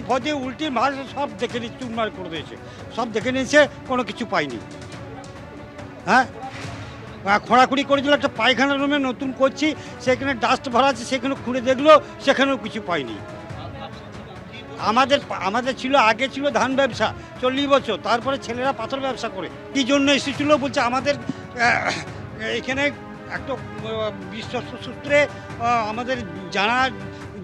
ফদে উল্টি মাল সব দেখে নিচ্ছে, চুরমার করে দিয়েছে, সব দেখে নিয়েছে, কোনো কিছু পাইনি। হ্যাঁ, খোঁড়াখুড়ি করেছিল, একটা পায়খানা রুমে নতুন করছি, সেখানে ডাস্ট ভরা আছে, সেখানে খুঁড়ে দেখলো, সেখানেও কিছু পাইনি। আমাদের ছিল, আগে ছিল ধান ব্যবসা 40 বছর, তারপরে ছেলেরা পাথর ব্যবসা করে। কী জন্য এসেছিলো বলছে, আমাদের এখানে একটা বিশ্বস্ত সূত্রে আমাদের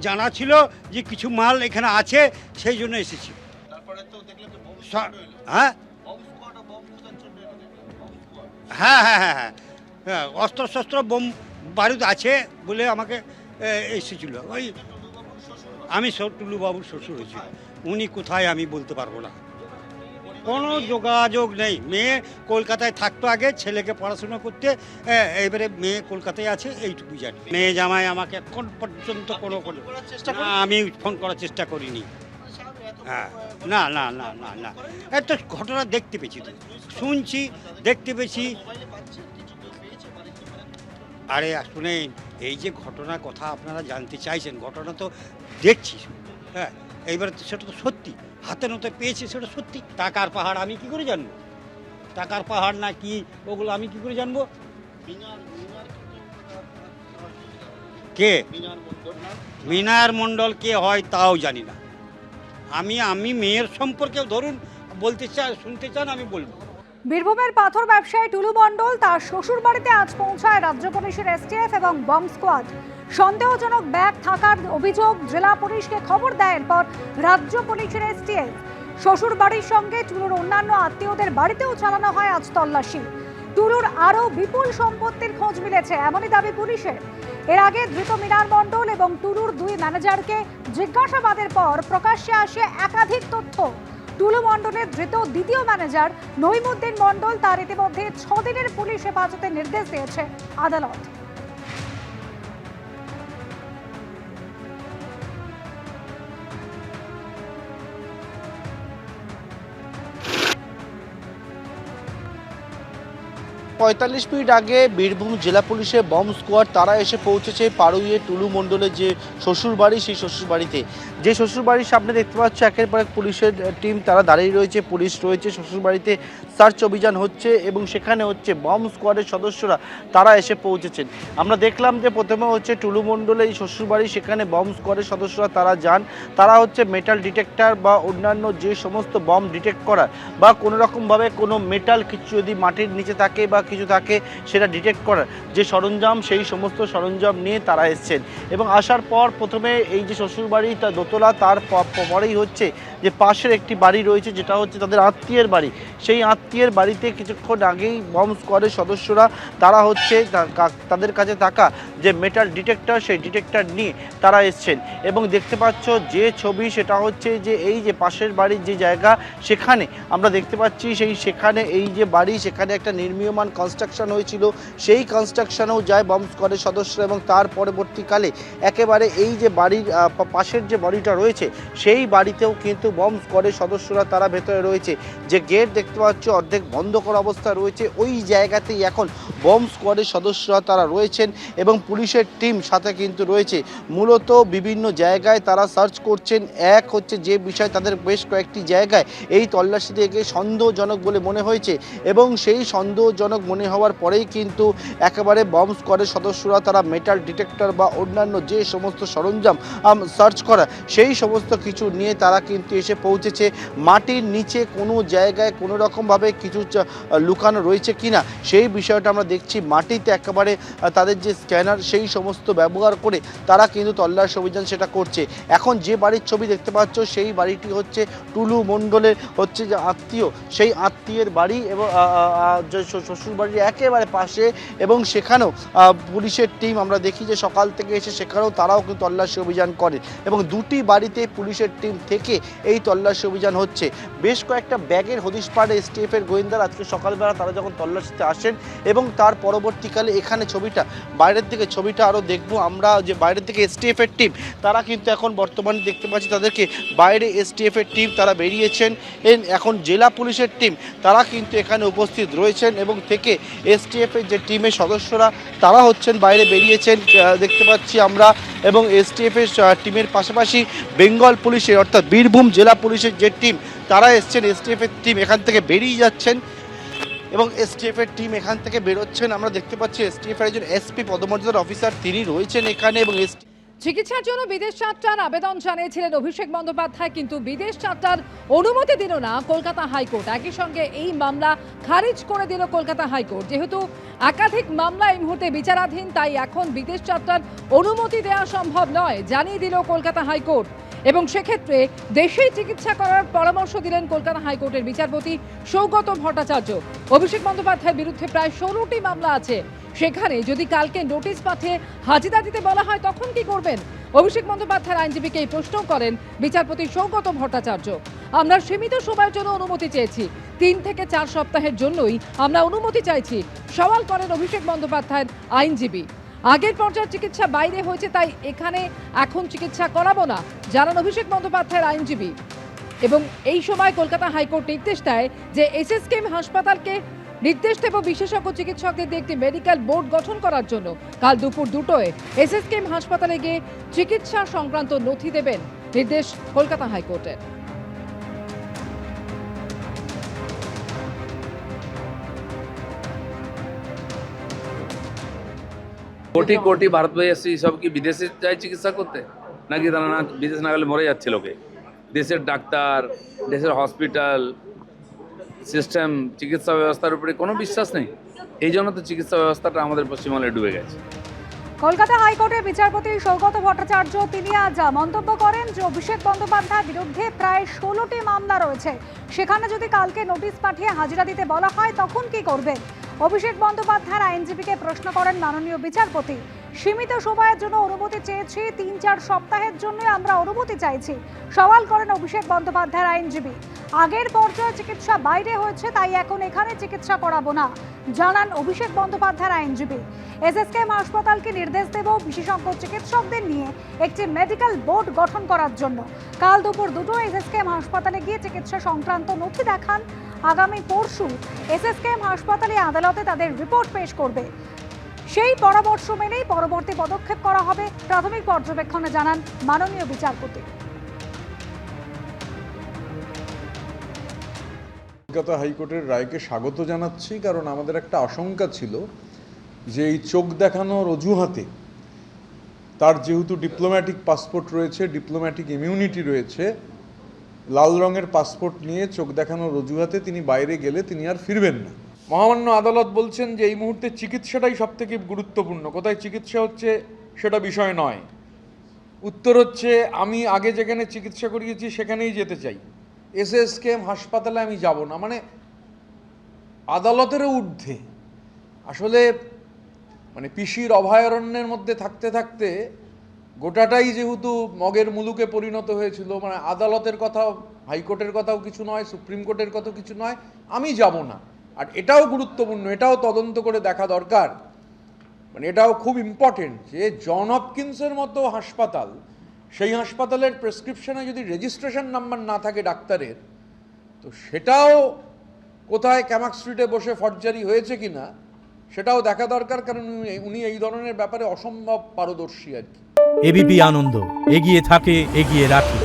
জানা ছিল যে কিছু মাল এখানে আছে, সেই জন্য এসেছি। হ্যাঁ হ্যাঁ হ্যাঁ হ্যাঁ হ্যাঁ হ্যাঁ, অস্ত্র বোম বারুদ আছে বলে আমাকে এসেছিল। ওই আমি টুলু বাবুর শ্বশুর হয়েছি, উনি কোথায় আমি বলতে পারবো না, কোনো যোগাযোগ নেই। মেয়ে কলকাতায় থাকতো আগে, ছেলেকে পড়াশোনা করতে, এবারে মেয়ে কলকাতায় আছে, এইটুকু জানি। মেয়ে জামাই আমাকে এখন পর্যন্ত কোনো আমি ফোন করার চেষ্টা করিনি। হ্যাঁ, না না না না না, এত ঘটনা দেখতে পেয়েছি, তো শুনছি, দেখতে পেয়েছি। আরে শুনেন, এই যে ঘটনার কথা আপনারা জানতে চাইছেন, ঘটনা তো দেখছি। হ্যাঁ, এইবার সেটা তো সত্যি, হাতে নাতে পেয়েছি, সেটা সত্যি। টাকার পাহাড় আমি কি করে জানবো? টাকার পাহাড় না কি ওগুলো আমি কি করে জানবো? কে মিনার মণ্ডল কে হয় তাও জানি না। আমি মেয়ের সম্পর্কে ধরুন বলতে শুনতে চান, আমি বলবো। বীরভূমের পাথর ব্যবসায়ী টুলু মণ্ডল তার শ্বশুর বাড়িতে আজ পৌঁছায় রাজ্য পুলিশের এসটিএফ এবং বম্ব স্কোয়াড। সন্দেহজনক ব্যাগ থাকার অভিযোগ জেলা পুলিশকে খবর দেয়, এরপর রাজ্য পুলিশের এসটিএফ শ্বশুর বাড়ির সঙ্গে টুলুর অন্যান্য আত্মীয়দের বাড়িতেও চালানো হয় আজ তল্লাশি। টুলুর আরও বিপুল সম্পত্তির খোঁজ মিলেছে, এমনই দাবি পুলিশের। এর আগে ধৃত মিনার মণ্ডল এবং টুলুর 2 ম্যানেজারকে জিজ্ঞাসাবাদের পর প্রকাশ্যে আসে একাধিক তথ্য। টুলু মণ্ডলের ধৃত দ্বিতীয় ম্যানেজার নইমুদ্দিন মণ্ডল, তার ইতিমধ্যে 6 দিনের পুলিশ হেফাজতের নির্দেশ দিয়েছে আদালত। 45 মিনিট আগে বীরভূম জেলা পুলিশের বম্ব স্কোয়াড তারা এসে পৌঁছেছে পাড়ুইয়ে টুলু মণ্ডলের যে শ্বশুরবাড়ি, সেই শ্বশুরবাড়িতে। যে শ্বশুরবাড়ির সামনে দেখতে পাচ্ছ একের পর এক পুলিশের টিম তারা দাঁড়িয়ে রয়েছে, পুলিশ রয়েছে, শ্বশুরবাড়িতে সার্চ অভিযান হচ্ছে এবং সেখানে হচ্ছে বম্ব স্কোয়াডের সদস্যরা তারা এসে পৌঁছেছেন। আমরা দেখলাম যে প্রথমে হচ্ছে টুলু মণ্ডলের এই শ্বশুরবাড়ি, সেখানে বম্ব স্কোয়াডের সদস্যরা তারা যান। তারা হচ্ছে মেটাল ডিটেক্টর বা অন্যান্য যে সমস্ত বম্ব ডিটেক্ট করার বা কোনোরকমভাবে কোনো মেটাল কিছু যদি মাটির নিচে থাকে বা কিছু থাকে সেটা ডিটেক্ট করার যে সরঞ্জাম, সেই সমস্ত সরঞ্জাম নিয়ে তারা এসছেন। এবং আসার পর প্রথমে এই যে শ্বশুরবাড়ি তার দোতলা, তার পরেই হচ্ছে যে পাশের একটি বাড়ি রয়েছে যেটা হচ্ছে তাদের আত্মীয়ের বাড়ি। সেই আত্মীয়ের বাড়িতে কিছুক্ষণ আগেই বম্ব স্কোয়াডের সদস্যরা তারা হচ্ছে তাদের কাছে থাকা যে মেটাল ডিটেক্টর, সেই ডিটেক্টর নিয়ে তারা এসছেন। এবং দেখতে পাচ্ছ যে ছবি, সেটা হচ্ছে যে এই যে পাশের বাড়ির যে জায়গা, সেখানে আমরা দেখতে পাচ্ছি সেখানে এই যে বাড়ি, সেখানে একটা নির্মীয়মান কনস্ট্রাকশন হয়েছিল, সেই কনস্ট্রাকশনেও যায় বম্ব স্কোয়াডের সদস্যরা। এবং তার পরবর্তীকালে একেবারে এই যে বাড়ির পাশের যে বাড়িটা রয়েছে, সেই বাড়িতেও কিন্তু বম্ব স্কোয়াডের সদস্যরা তারা ভেতরে রয়েছে। যে গেট দেখতে পাচ্ছ অর্ধেক বন্ধ করা অবস্থা রয়েছে, ওই জায়গাতেই এখন বম্ব স্কোয়াডের সদস্যরা তারা রয়েছেন এবং পুলিশের টিম সাথে কিন্তু রয়েছে। মূলত বিভিন্ন জায়গায় তারা সার্চ করছেন। এক হচ্ছে যে বিষয়, তাদের বেশ কয়েকটি জায়গায় এই তল্লাশি থেকে সন্দেহজনক বলে মনে হয়েছে এবং সেই সন্দেহজনক মনে হওয়ার পরেই কিন্তু একেবারে বম্ব স্কোয়াডের সদস্যরা তারা মেটাল ডিটেক্টর বা অন্যান্য যে সমস্ত সরঞ্জাম সার্চ করা, সেই সমস্ত কিছু নিয়ে তারা কিন্তু এসে পৌঁছেছে। মাটির নিচে কোনো জায়গায় কোনো রকমভাবে কিছু লুকানো রয়েছে কিনা সেই বিষয়টা আমরা দেখছি। মাটিতে একেবারে তাদের যে স্ক্যানার, সেই সমস্ত ব্যবহার করে তারা কিন্তু তল্লাশি অভিযান সেটা করছে। এখন যে বাড়ির ছবি দেখতে পাচ্ছ, সেই বাড়িটি হচ্ছে টুলু মণ্ডলের হচ্ছে যে আত্মীয়, সেই আত্মীয়ের বাড়ি এবং শ্বশুর বাড়ির একেবারে পাশে। এবং সেখানেও পুলিশের টিম আমরা দেখি যে সকাল থেকে এসে সেখানেও তারাও কিন্তু তল্লাশি অভিযান করে এবং দুটি বাড়িতে পুলিশের টিম থেকে এই তল্লাশি অভিযান হচ্ছে। বেশ কয়েকটা ব্যাগের হদিশ পায় এসটিএফের গোয়েন্দারা আজকে সকালবেলা, তারা যখন তল্লাশিতে আসেন এবং তার পরবর্তীকালে এখানে ছবিটা বাইরের দিকে ছবিটা আরও দেখবো আমরা, যে বাইরের দিকে এসটিএফের টিম তারা কিন্তু এখন বর্তমানে দেখতে পাচ্ছি তাদেরকে বাইরে এসটিএফের টিম তারা বেরিয়েছেন। এখন জেলা পুলিশের টিম তারা কিন্তু এখানে উপস্থিত রয়েছেন এবং থেকে এসটিএফের যে টিমের সদস্যরা তারা হচ্ছেন বাইরে বেরিয়েছেন। দেখতে পাচ্ছি আমরা এবং এসটিএফ এর টিমের পাশাপাশি বেঙ্গল পুলিশের অর্থাৎ বীরভূম জেলা পুলিশের যে টিম তারা এসছেন। এসটিএফ এর টিম এখান থেকে বেরিয়ে যাচ্ছেন এবং এসটিএফ এর টিম এখান থেকে বেরোচ্ছেন। আমরা দেখতে পাচ্ছি এসটিএফ এর একজন এসপি পদমর্যাদার অফিসার তিনি রয়েছেন এখানে এবং চিকিৎসার জন্য বিদেশ যাত্রার আবেদন জানিয়েছিলেন অভিষেক বন্দ্যোপাধ্যায়, কিন্তু বিদেশ যাত্রার অনুমতি দিল না কলকাতা হাইকোর্ট। একই সঙ্গে এই মামলা খারিজ করে দিল কলকাতা হাইকোর্ট। যেহেতু একাধিক মামলা এই মুহূর্তে বিচারাধীন, তাই এখন বিদেশ যাত্রার অনুমতি দেওয়া সম্ভব নয় জানিয়ে দিল কলকাতা হাইকোর্ট। এবং সেক্ষেত্রে দেশেই চিকিৎসা করার পরামর্শ দিলেন কলকাতা হাইকোর্টের বিচারপতি সৌগত ভট্টাচার্য। অভিষেক বন্দ্যোপাধ্যায়ের বিরুদ্ধে প্রায় 16টি মামলা আছে, সেখানে যদি কালকে নোটিশ পাঠিয়ে হাজিরা দিতে বলা হয় তখন কি করবেন? অভিষেক বন্দ্যোপাধ্যায়ের আইনজীবীকে এই প্রশ্ন করেন বিচারপতি সৌগত ভট্টাচার্য। আমরা সীমিত সময়ের জন্য অনুমতি চেয়েছি, 3 থেকে 4 সপ্তাহের জন্যই আমরা অনুমতি চাইছি, সওয়াল করেন অভিষেক বন্দ্যোপাধ্যায়ের আইনজীবী। আগের পর্যায়ের চিকিৎসা বাইরে হয়েছে, তাই এখানে এখন চিকিৎসা করাবো না জানান অভিষেক বন্দ্যোপাধ্যায়ের আইনজীবী। এবং এই সময় কলকাতা হাইকোর্ট নির্দেশ দেয় যে এসএসকেএম হাসপাতালকে নির্দেশ দেব বিশেষজ্ঞ চিকিৎসকদের দিয়ে একটি মেডিকেল বোর্ড গঠন করার জন্য। কাল দুপুর 2টোয় এসএসকেএম হাসপাতালে গিয়ে চিকিৎসা সংক্রান্ত নথি দেবেন, নির্দেশ কলকাতা হাইকোর্টের। কোটি কোটি ভারতবাসী সব কি বিদেশে যায় চিকিৎসা করতে, নাকি তারা না বিদেশ না গেলে মরে যাচ্ছে লোকে? দেশের ডাক্তার, দেশের হসপিটাল সিস্টেম, চিকিৎসা ব্যবস্থার উপরে কোনো বিশ্বাস নেই। এই জন্য তো চিকিৎসা ব্যবস্থাটা আমাদের পশ্চিমবঙ্গে ডুবে গেছে। কলকাতা হাইকোর্টের বিচারপতি সৌগত ভট্টাচার্য তিনি আজ মন্তব্য করেন যে অভিষেক বন্দ্যোপাধ্যায়ের বিরুদ্ধে প্রায় 16টি মামলা রয়েছে, সেখানে যদি কালকে নোটিশ পাঠিয়ে হাজিরা দিতে বলা হয় তখন কি করবেন? অভিষেক বন্দ্যোপাধ্যায়ের আইনজীবীকে প্রশ্ন করেন মাননীয় বিচারপতি। সীমিত সময়ের জন্য অনুমতি চেয়েছি, 3-4 সপ্তাহের জন্য আমরা অনুমতি চাইছি, সওয়াল করেন অভিষেক বন্দ্যোপাধ্যায়ের আইনজীবী। আগের পর্যায়ে চিকিৎসা বাইরে হয়েছে, তাই এখন এখানে চিকিৎসা করাবো না জানান অভিষেক বন্দ্যোপাধ্যায়ের আইনজীবী। এসএসকেএম হাসপাতালকে নির্দেশ দেব বিশেষজ্ঞ চিকিৎসকদের নিয়ে একটি মেডিকেল বোর্ড গঠন করার জন্য। কাল দুপুর 2টোয় এসএসকেএম হাসপাতালে গিয়ে চিকিৎসা সংক্রান্ত নথি দেখান। আগামী পরশু এসএসকেএম হাসপাতালে আদালতে তাদের রিপোর্ট পেশ করবে, সেই পরামর্শ মেনেই পরবর্তী পদক্ষেপ করা হবে প্রাথমিক পর্যবেক্ষণে জানান মাননীয় বিচারপতি। কলকাতা হাইকোর্টের রায়কে স্বাগত জানাচ্ছি, কারণ আমাদের একটা আশঙ্কা ছিল যে এই চোখ দেখানোর অজুহাতে তার যেহেতু ডিপ্লোম্যাটিক পাসপোর্ট রয়েছে, ডিপ্লোম্যাটিক ইমিউনিটি রয়েছে, লাল রঙের পাসপোর্ট নিয়ে চোখ দেখানোর অজুহাতে তিনি বাইরে গেলে তিনি আর ফিরবেন না। মহামান্য আদালত বলছেন যে এই মুহূর্তে চিকিৎসাটাই সবথেকে গুরুত্বপূর্ণ, কোথায় চিকিৎসা হচ্ছে সেটা বিষয় নয়। উত্তর হচ্ছে আমি আগে যেখানে চিকিৎসা করিয়েছি সেখানেই যেতে চাই, এসএসকেএম হাসপাতালে আমি যাব না। মানে আদালতেরও ঊর্ধ্বে আসলে মানে পিসির অভয়ারণ্যের মধ্যে থাকতে থাকতে গোটাটাই যেহেতু মগের মুলুকে পরিণত হয়েছিল, মানে আদালতের কথাও, হাইকোর্টের কথাও কিছু নয়, সুপ্রিম কোর্টের কথাও কিছু নয়, আমি যাব না। আর এটাও গুরুত্বপূর্ণ, এটাও তদন্ত করে দেখা দরকার, মানে এটাও খুব ইম্পর্টেন্ট যে জন হপকিন্সের মতো হাসপাতাল, সেই হাসপাতালের প্রেসক্রিপশনে যদি রেজিস্ট্রেশন নাম্বার না থাকে ডাক্তারের, তো সেটাও কোথায় ক্যামাক স্ট্রিটে বসে ফর্জারি হয়েছে কিনা সেটাও দেখা দরকার, কারণ উনি এই ধরনের ব্যাপারে অসম্ভব পারদর্শী আর কি। এবিপি আনন্দ, এগিয়ে থাকে, এগিয়ে রাখে।